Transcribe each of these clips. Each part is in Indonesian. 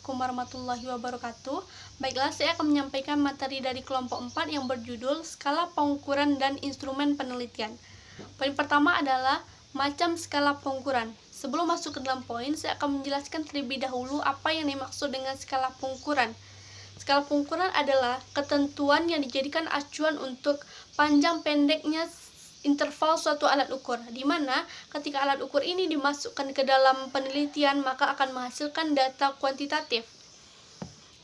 Assalamualaikum warahmatullahi wabarakatuh. Baiklah, saya akan menyampaikan materi dari kelompok 4 yang berjudul Skala Pengukuran dan Instrumen Penelitian. Poin pertama adalah macam skala pengukuran. Sebelum masuk ke dalam poin, saya akan menjelaskan terlebih dahulu apa yang dimaksud dengan skala pengukuran. Skala pengukuran adalah ketentuan yang dijadikan acuan untuk panjang pendeknya interval suatu alat ukur, di mana ketika alat ukur ini dimasukkan ke dalam penelitian maka akan menghasilkan data kuantitatif.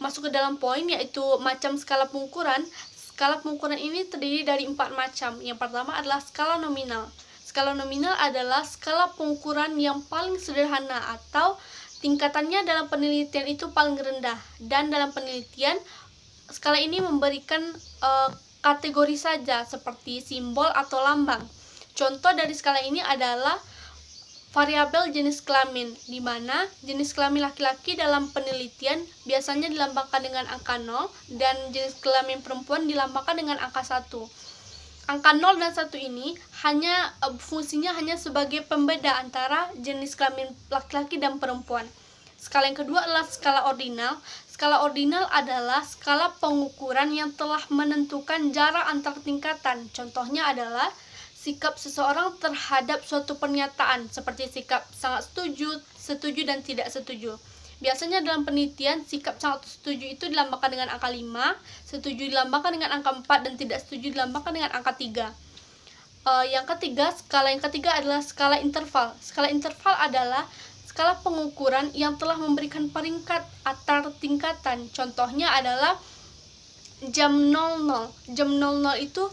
Masuk ke dalam poin yaitu macam skala pengukuran. Skala pengukuran ini terdiri dari 4 macam. Yang pertama adalah skala nominal. Skala nominal adalah skala pengukuran yang paling sederhana atau tingkatannya dalam penelitian itu paling rendah, dan dalam penelitian skala ini memberikan kategori saja seperti simbol atau lambang. Contoh dari skala ini adalah variabel jenis kelamin, di mana jenis kelamin laki-laki dalam penelitian biasanya dilambangkan dengan angka 0 dan jenis kelamin perempuan dilambangkan dengan angka 1. Angka 0 dan 1 ini fungsinya hanya sebagai pembeda antara jenis kelamin laki-laki dan perempuan. Skala yang kedua adalah skala ordinal. Skala ordinal adalah skala pengukuran yang telah menentukan jarak antar tingkatan. Contohnya adalah sikap seseorang terhadap suatu pernyataan, seperti sikap sangat setuju, setuju, dan tidak setuju. Biasanya dalam penelitian, sikap sangat setuju itu dilambangkan dengan angka 5, setuju dilambangkan dengan angka 4, dan tidak setuju dilambangkan dengan angka 3. Skala yang ketiga adalah skala interval. Skala interval adalah skala pengukuran yang telah memberikan peringkat antar tingkatan. Contohnya adalah jam 00. Jam 00 itu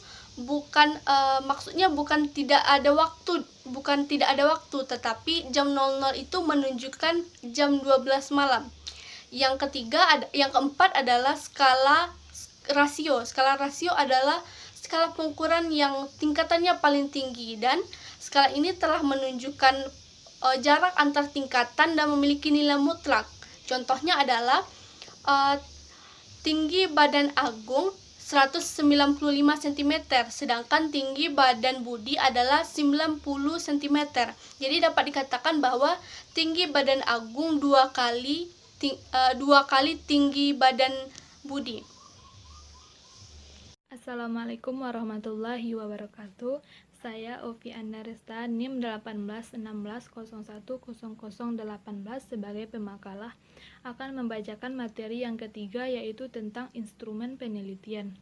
maksudnya bukan tidak ada waktu, tetapi jam 00 itu menunjukkan jam 12 malam. Yang keempat adalah skala rasio. Skala rasio adalah skala pengukuran yang tingkatannya paling tinggi, dan skala ini telah menunjukkan jarak antar tingkatan dan memiliki nilai mutlak. Contohnya adalah tinggi badan Agung 195 cm, sedangkan tinggi badan Budi adalah 90 cm. Jadi dapat dikatakan bahwa tinggi badan Agung dua kali tinggi badan Budi. Assalamualaikum warahmatullahi wabarakatuh. Saya Ovi Andaresta, NIM 1816010018 sebagai pemakalah akan membacakan materi yang ketiga, yaitu tentang instrumen penelitian.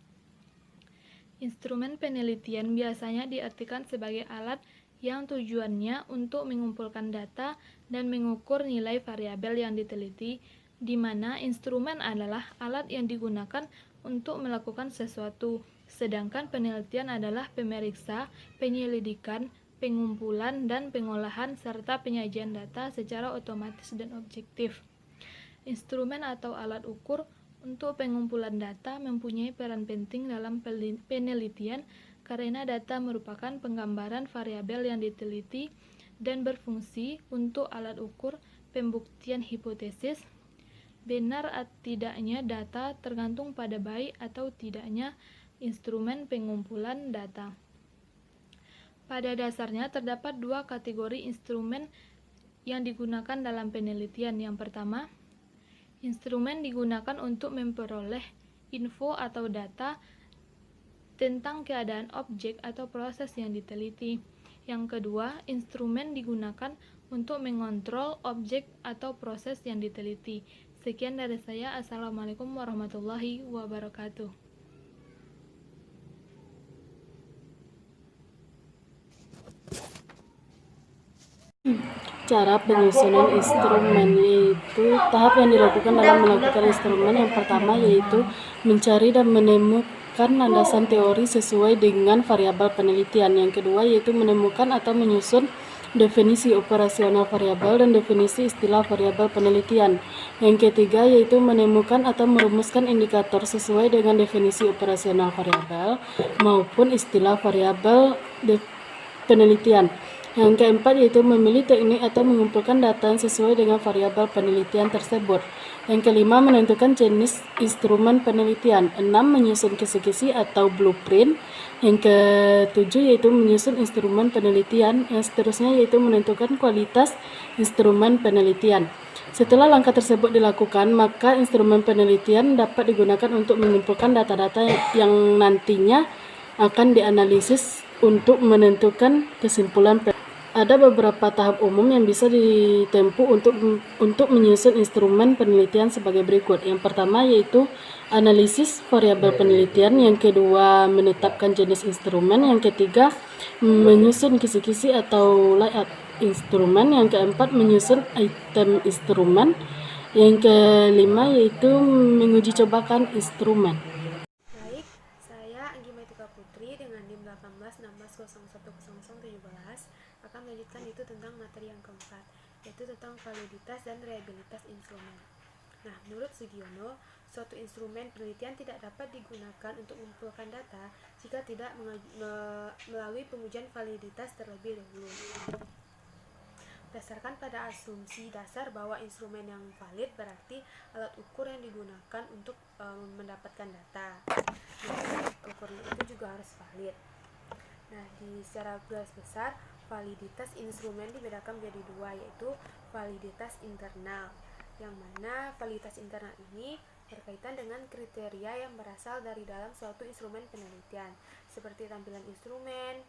Instrumen penelitian biasanya diartikan sebagai alat yang tujuannya untuk mengumpulkan data dan mengukur nilai variabel yang diteliti, di mana instrumen adalah alat yang digunakan untuk melakukan sesuatu, sedangkan penelitian adalah pemeriksa, penyelidikan, pengumpulan, dan pengolahan, serta penyajian data secara otomatis dan objektif. Instrumen atau alat ukur untuk pengumpulan data mempunyai peran penting dalam penelitian karena data merupakan penggambaran variabel yang diteliti dan berfungsi untuk alat ukur pembuktian hipotesis. Benar atau tidaknya data tergantung pada baik atau tidaknya instrumen pengumpulan data. Pada dasarnya terdapat dua kategori instrumen yang digunakan dalam penelitian. Yang pertama, instrumen digunakan untuk memperoleh info atau data tentang keadaan objek atau proses yang diteliti. Yang kedua, instrumen digunakan untuk mengontrol objek atau proses yang diteliti. Sekian dari saya. Assalamualaikum warahmatullahi wabarakatuh. Cara penyusunan instrumen, yaitu tahap yang dilakukan dalam melakukan instrumen. Yang pertama yaitu mencari dan menemukan landasan teori sesuai dengan variabel penelitian. Yang kedua yaitu menemukan atau menyusun definisi operasional variabel dan definisi istilah variabel penelitian. Yang ketiga yaitu menemukan atau merumuskan indikator sesuai dengan definisi operasional variabel maupun istilah variabel penelitian. Yang keempat yaitu memilih teknik atau mengumpulkan data yang sesuai dengan variabel penelitian tersebut. Yang kelima, menentukan jenis instrumen penelitian. 6, menyusun kisi-kisi atau blueprint. Yang ketujuh yaitu menyusun instrumen penelitian. Yang seterusnya yaitu menentukan kualitas instrumen penelitian. Setelah langkah tersebut dilakukan, maka instrumen penelitian dapat digunakan untuk mengumpulkan data-data yang nantinya akan dianalisis untuk menentukan kesimpulan. Ada beberapa tahap umum yang bisa ditempuh untuk menyusun instrumen penelitian sebagai berikut. Yang pertama yaitu analisis variabel penelitian, yang kedua menetapkan jenis instrumen, yang ketiga menyusun kisi-kisi atau layout instrumen, yang keempat menyusun item instrumen, yang kelima yaitu menguji cobakan instrumen. Baik, saya Anggi Maitika Putri dengan NIM 1816010017 akan melanjutkan itu tentang materi yang keempat, yaitu tentang validitas dan reliabilitas instrumen. Nah, menurut Sugiono, suatu instrumen penelitian tidak dapat digunakan untuk mengumpulkan data jika tidak melalui pengujian validitas terlebih dahulu. Berdasarkan pada asumsi dasar bahwa instrumen yang valid berarti alat ukur yang digunakan untuk mendapatkan data. Nah, ukurnya itu juga harus valid. Nah, secara garis besar, validitas instrumen dibedakan menjadi dua, yaitu validitas internal, yang mana validitas internal ini berkaitan dengan kriteria yang berasal dari dalam suatu instrumen penelitian, seperti tampilan instrumen,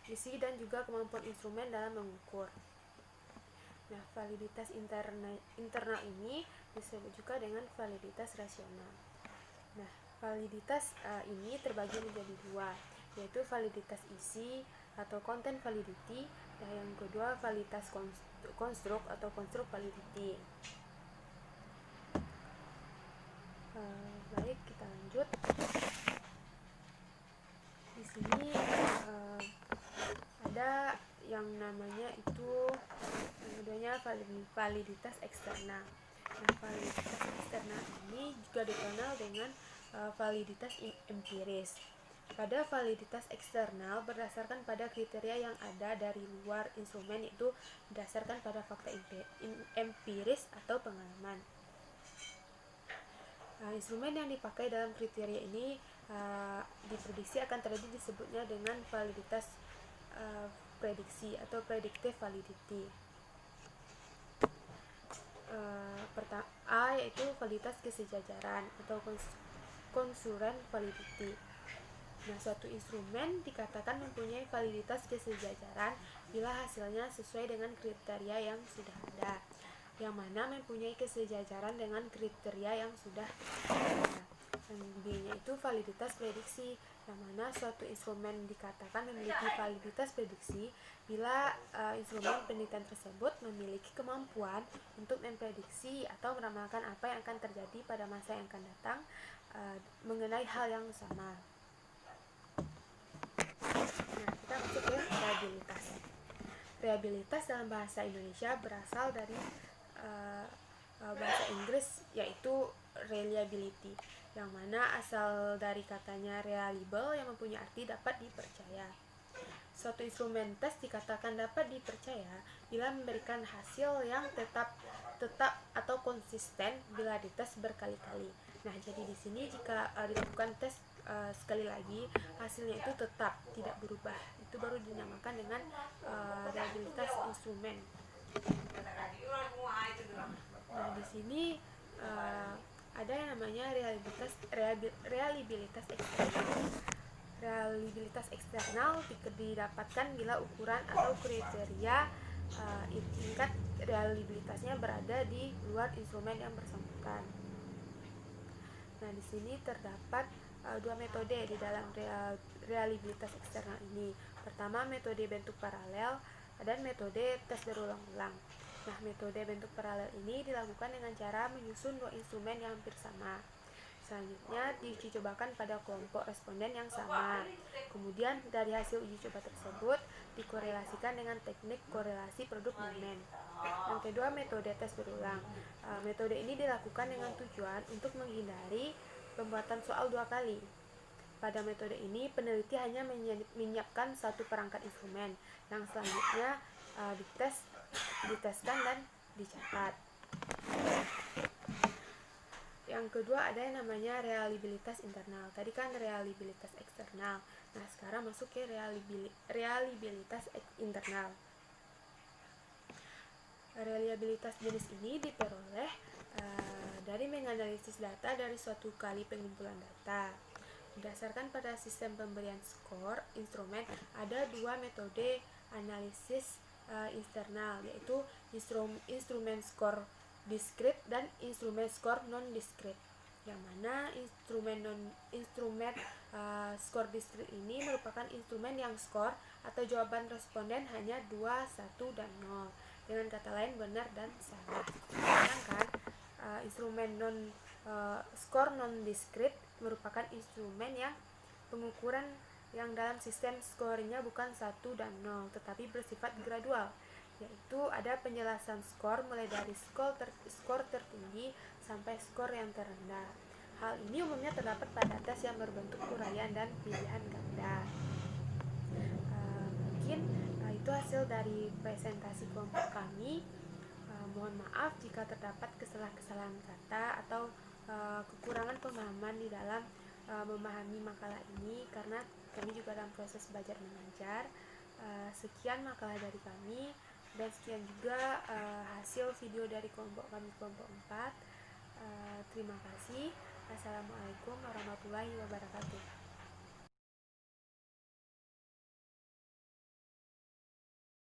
isi, dan juga kemampuan instrumen dalam mengukur. Nah, validitas internal ini disebut juga dengan validitas rasional. Nah, validitas ini terbagi menjadi dua, yaitu validitas isi atau content validity, dan yang kedua validitas konstruk atau konstruk validity. Baik, kita lanjut. Di sini ada yang namanya itu kemudiannya validitas eksternal. Nah, validitas eksternal ini juga dikenal dengan validitas empiris. Pada validitas eksternal berdasarkan pada kriteria yang ada dari luar instrumen, yaitu berdasarkan pada fakta empiris atau pengalaman. Instrumen yang dipakai dalam kriteria ini diprediksi akan terjadi disebutnya dengan validitas prediksi atau predictive validity. Pertama, A yaitu validitas kesejajaran atau concurrent validity. Nah, suatu instrumen dikatakan mempunyai validitas kesejajaran bila hasilnya sesuai dengan kriteria yang sudah ada, yang mana mempunyai kesejajaran dengan kriteria yang sudah ada. Dan B-nya itu validitas prediksi, yang mana suatu instrumen dikatakan memiliki validitas prediksi bila instrumen penelitian tersebut memiliki kemampuan untuk memprediksi atau meramalkan apa yang akan terjadi pada masa yang akan datang mengenai hal yang sama. Nah, kita masuk ke reliabilitas. Reliabilitas dalam bahasa Indonesia berasal dari bahasa Inggris, yaitu reliability, yang mana asal dari katanya reliable yang mempunyai arti dapat dipercaya. Suatu instrumen tes dikatakan dapat dipercaya bila memberikan hasil yang tetap atau konsisten bila dites berkali-kali. Nah, jadi di sini jika dilakukan tes sekali lagi hasilnya itu tetap tidak berubah, itu baru dinamakan dengan reliabilitas instrumen. Nah, di sini ada yang namanya reliabilitas eksternal. Reliabilitas eksternal didapatkan bila ukuran atau kriteria tingkat reliabilitasnya berada di luar instrumen yang bersangkutan. Nah, di sini terdapat dua metode di dalam reliabilitas eksternal ini. Pertama, metode bentuk paralel dan metode tes berulang-ulang. Nah, metode bentuk paralel ini dilakukan dengan cara menyusun dua instrumen yang hampir sama. Selanjutnya diuji cobakan pada kelompok responden yang sama. Kemudian dari hasil uji coba tersebut dikorelasikan dengan teknik korelasi produk momen. Yang kedua, metode tes berulang. Metode ini dilakukan dengan tujuan untuk menghindari pembuatan soal dua kali. Pada metode ini peneliti hanya menyiapkan satu perangkat instrumen yang selanjutnya diteskan dan dicatat. yang kedua ada yang namanya reliabilitas internal. Tadi kan reliabilitas eksternal. Nah, sekarang masuk ke reliabilitas internal. Reliabilitas jenis ini diperoleh dari menganalisis data dari suatu kali pengumpulan data. Berdasarkan pada sistem pemberian skor instrumen, ada dua metode analisis internal, yaitu instrumen skor diskrit dan instrumen skor non diskrit. Yang mana instrumen skor diskrit ini merupakan instrumen yang skor atau jawaban responden hanya 2, 1, dan 0. Dengan kata lain benar dan salah. Sedangkan instrumen skor non diskrit merupakan instrumen yang pengukuran yang dalam sistem scoringnya bukan 1 dan 0, tetapi bersifat gradual, yaitu ada penjelasan skor mulai dari skor tertinggi sampai skor yang terendah. Hal ini umumnya terdapat pada tes yang berbentuk uraian dan pilihan ganda. Mungkin itu hasil dari presentasi kelompok kami. Mohon maaf jika terdapat kesalahan kata atau kekurangan pemahaman di dalam memahami makalah ini, karena kami juga dalam proses belajar mengajar. Sekian makalah dari kami, dan sekian juga hasil video dari kelompok kami, kelompok 4. Terima kasih. Assalamualaikum warahmatullahi wabarakatuh.